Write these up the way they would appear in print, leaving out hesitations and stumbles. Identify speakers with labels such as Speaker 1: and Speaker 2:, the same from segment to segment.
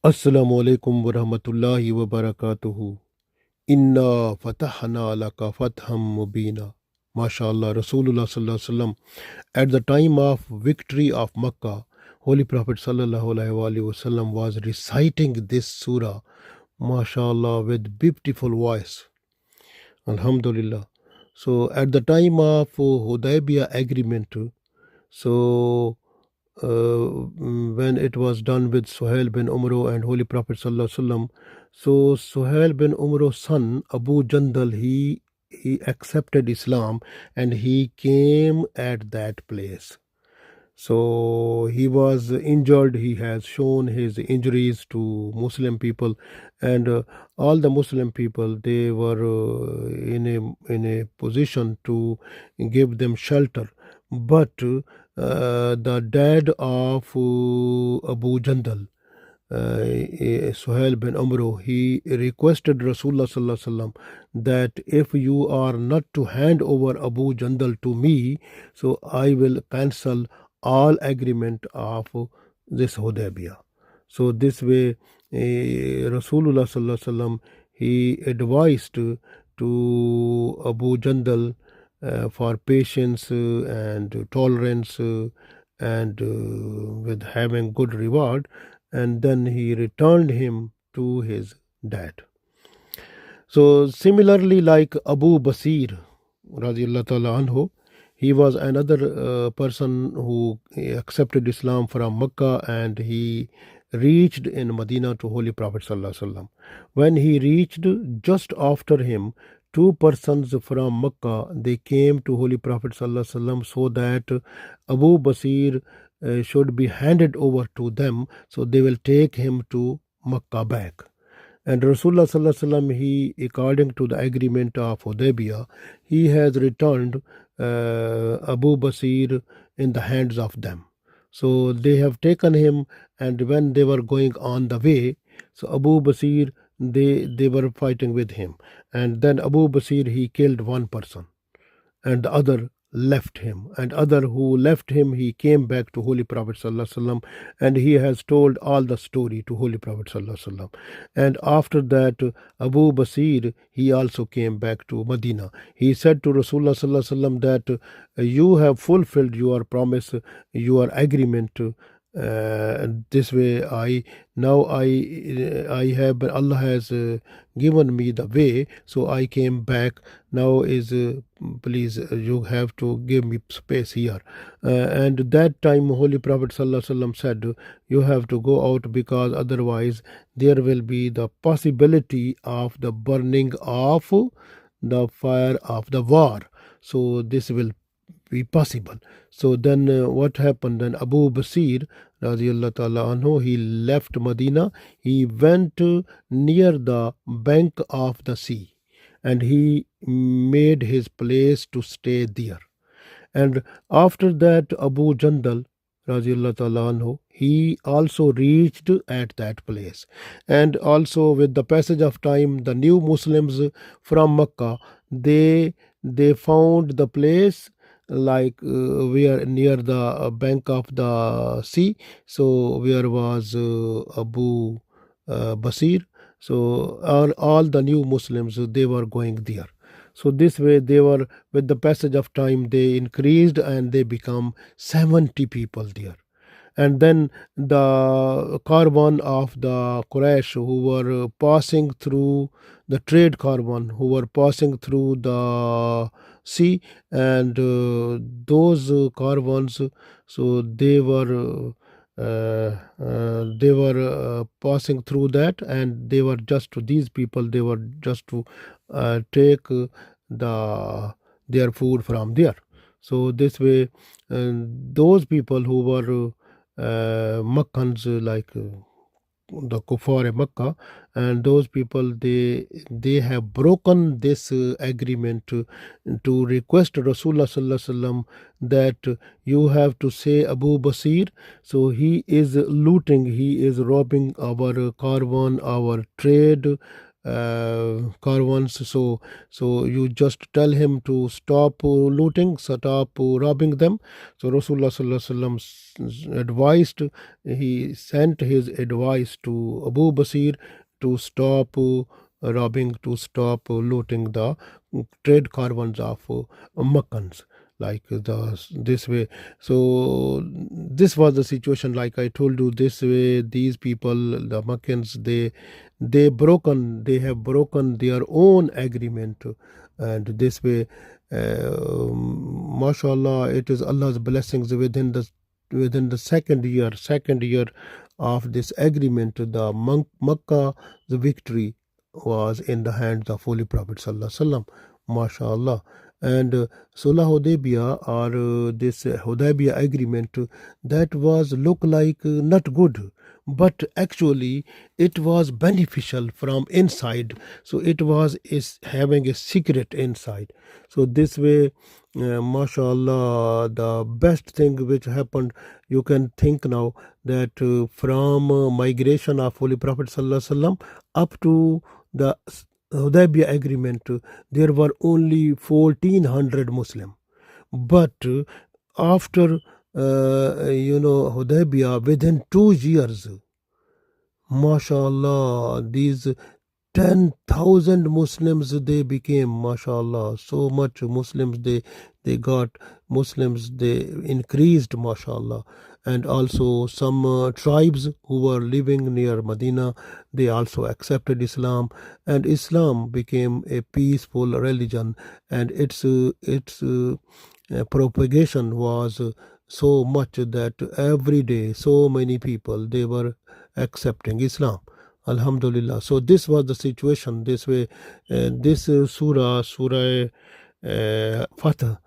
Speaker 1: Assalamu alaikum wa rahmatullahi wa barakatuhu. Inna fatahna laka fatham mubina. MashaAllah, Rasulullah sallallahu alaihi wasallam. At the time of victory of Makkah, Holy Prophet sallallahu alaihi wasallam was reciting this surah, MashaAllah, with beautiful voice. Alhamdulillah. So at the time of Hudaybiya agreement, so when it was done with Suhail bin Umro and Holy Prophet sallallahu alaihi wasallam. So Suhail bin Umro's son Abu Jandal, he accepted Islam and he came at that place. So he was injured. He has shown his injuries to Muslim people, and all the Muslim people, they were in a position to give them shelter. But the dad of Abu Jandal, Suhail bin Amro, he requested Rasulullah sallallahu alaihi wasallam that if you are not to hand over Abu Jandal to me, so I will cancel all agreement of this Hudaybiya. So this way, Rasulullah sallallahu alaihi wasallam, he advised to Abu Jandal for patience and tolerance and with having good reward, and then he returned him to his dad. So similarly, like Abu Basir radiallahu ta'ala anhu, he was another person who accepted Islam from Makkah, and he reached in Medina to Holy Prophet sallallahu alaihi wasallam. When he reached, just after him, two persons from Makkah, they came to Holy Prophet sallallahu alaihi wasallam so that Abu Basir should be handed over to them, so they will take him to Makkah back. And Rasulullah sallallahu alaihi wasallam, he, according to the agreement of Hudaybiya, he has returned Abu Basir in the hands of them. So they have taken him, and when they were going on the way, so Abu Basir, they were fighting with him, and then Abu Basir, he killed one person, and the other left him, and other who left him, he came back to Holy Prophet sallallahu alaihi wasallam, and he has told all the story to Holy Prophet sallallahu alaihi wasallam. And after that, Abu Basir, he also came back to Medina. He said to Rasulullah sallallahu alaihi wasallam that you have fulfilled your promise, your agreement. This way, I have, Allah has given me the way, so I came back. Now is please, you have to give me space here. And that time Holy Prophet sallallahu alaihi wasallam said, you have to go out, because otherwise there will be the possibility of the burning of the fire of the war. So this will be possible. So then what happened? Then Abu Basir radiallahu ta'ala anhu, he left Medina. He went near the bank of the sea, and he made his place to stay there. And after that, Abu Jandal radiallahu ta'ala anhu, he also reached at that place. And also with the passage of time, the new Muslims from Makkah, they found the place like where near the bank of the sea, so where was Abu Basir. So all the new Muslims, they were going there. So this way, they were, with the passage of time, they increased and they become 70 people there. And then the caravan of the Quraysh, who were passing through the trade caravan, who were passing through the sea, and those caravans, so they were passing through that, and they were just to these people, they were just to take their food from there. So this way, those people who were Makkans, like the Kuffar Makkah, and those people, they have broken this agreement to request Rasulullah sallallahu alaihi wasallam that you have to say Abu Basir, so he is looting, he is robbing our caravan, our trade caravans. So you just tell him to stop looting, stop robbing them. So Rasulullah sallallahu alaihi wasallam advised, he sent his advice to Abu Basir to stop robbing, to stop looting the trade caravans of Makkans, like this way. So this was the situation, like I told you. This way, these people, the Makkans, they have broken their own agreement, and this way, mashallah, it is Allah's blessings. Within the second year of this agreement, the Makkah, the victory was in the hands of Holy Prophet sallallahu alaihi wasallam, mashallah. And Surah Hudaybiya, or this Hudaybiya agreement, that was look like not good, but actually it was beneficial from inside. So it was is having a secret inside. So this way, mashallah, the best thing which happened, you can think now, that from migration of Holy Prophet sallallahu alaihi wasallam up to the Hudaybiya agreement, there were only 1400 Muslim. But after Hudaybiya, within 2 years, mashallah, these 10,000 Muslims they became, mashallah. So much Muslims they got, Muslims they increased, mashallah. And also some tribes who were living near Medina, they also accepted Islam, and Islam became a peaceful religion, and its propagation was so much that every day so many people they were accepting Islam. Alhamdulillah. So this was the situation. This way, this Surah Fatah,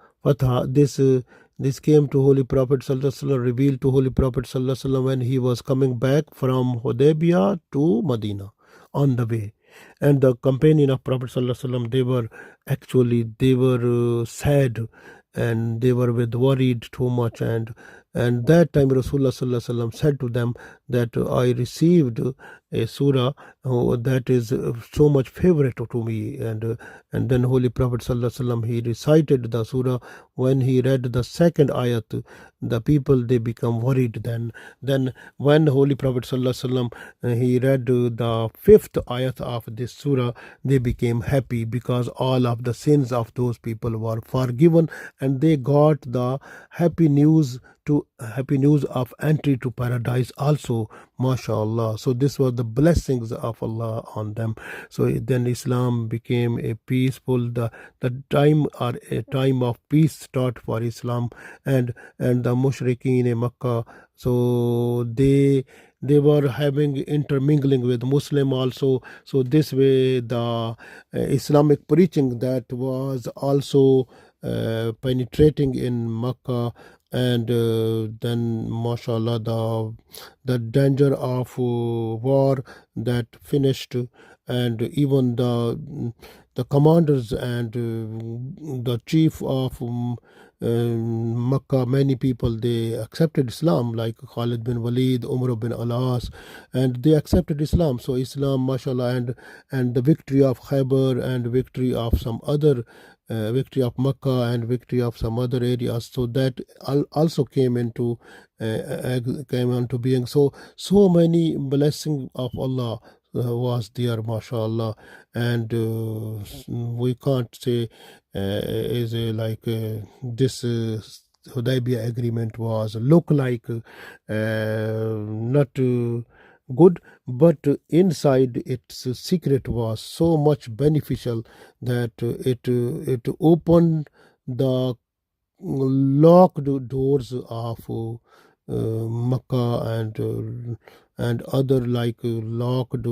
Speaker 1: this came to Holy Prophet sallallahu alaihi wasallam, revealed to Holy Prophet sallallahu alaihi wasallam when he was coming back from Hudaybiya to Medina on the way. And the companion of Prophet sallallahu alaihi wasallam, they were sad, and they were worried too much. And that time Rasulullah sallallahu alaihi wasallam said to them that I received a surah that is so much favorite to me. And then Holy Prophet sallallahu alaihi wasallam, he recited the surah. When he read the second ayat, the people they become worried. Then when Holy Prophet sallallahu alaihi wasallam, he read the fifth ayat of this surah, they became happy, because all of the sins of those people were forgiven, and they got the happy news of entry to paradise also, mashallah. So this was the blessings of Allah on them. So then Islam became a peaceful, the time, or a time of peace start for Islam. And the mushrikeen in Makkah, so they were having intermingling with Muslim also. So this way, the Islamic preaching that was also penetrating in Makkah. And then mashallah, the danger of war that finished. And even the commanders and the chief of Makkah, many people they accepted Islam, like Khalid bin Walid, Umar bin Alas, and they accepted Islam. So Islam, mashallah, and the victory of Khaybar, and victory of some other victory of Makkah, and victory of some other areas, so that also came into being. So many blessings of Allah was there, mashallah. And we can't say is like this Hudaybiya agreement was look like not good, but inside its secret was so much beneficial that it opened the locked doors of Makkah, and other like locked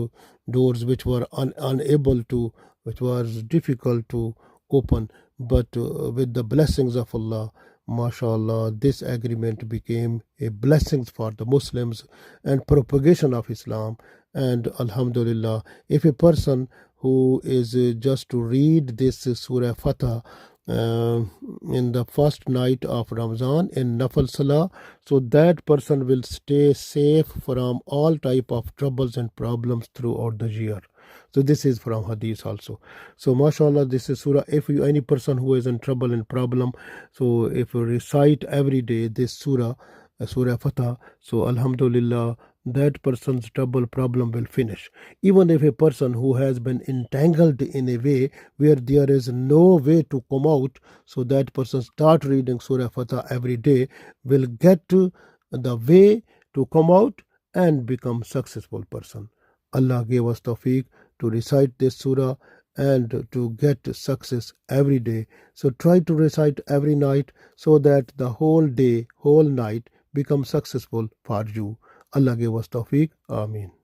Speaker 1: doors which were unable to, which was difficult to open. But with the blessings of Allah, mashallah, this agreement became a blessing for the Muslims and propagation of Islam. And alhamdulillah, if a person who is just to read this Surah Fatah in the first night of Ramadan in Nafal Salah, so that person will stay safe from all type of troubles and problems throughout the year. So this is from hadith also. So mashallah, this is surah. If you, any person who is in trouble and problem, so if you recite every day this surah, Surah Fatah, so alhamdulillah, that person's trouble problem will finish. Even if a person who has been entangled in a way where there is no way to come out, so that person start reading Surah Fatah every day, will get to the way to come out and become successful person. Allah gave us tawfiq to recite this surah and to get success every day. So try to recite every night so that the whole day, whole night become successful for you. Allah give us tawfiq. Ameen.